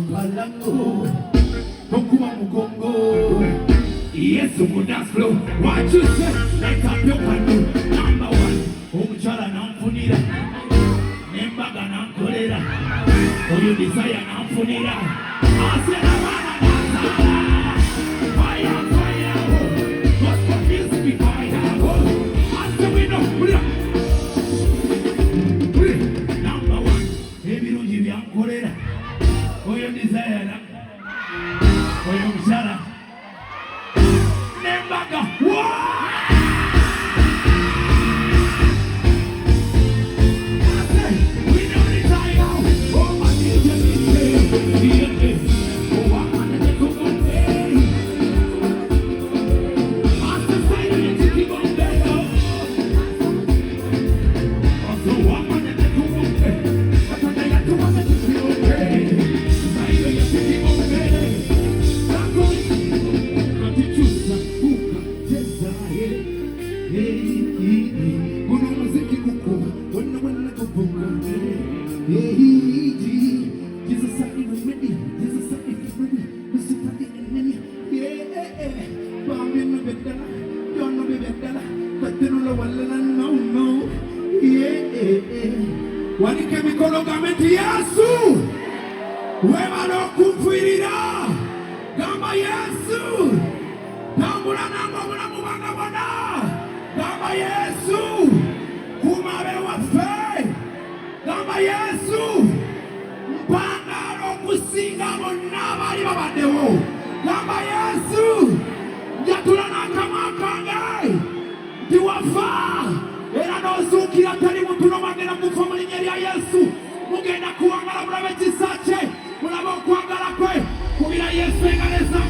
Kalango, Tokuma Mugongo. Yes, to go dance flow. What you say? Light up your candle. Number one, Umchala Nampunira. Nembaga Nampunira. For you desire Nampunira. I said, fire, fire. Gospel music, fire. I said, we know. Number one, baby, don't give you Nampunira. For you desire. For you Umchala. Nembaga. Wema no kumfirira Gamba Yesu Tambula namba muna mubanga wana Gamba Yesu Kumabe wafe Gamba Yesu Mpanga no kusinga monama li babadewo Gamba Yesu Njatula nakama kangai Tiwafa Era no zuki atari mutuno magena mufama linyeri ya Yesu Mugenda kuangala mulabe chisache Mulabo kuangala kwe Kubila Yesu engaleza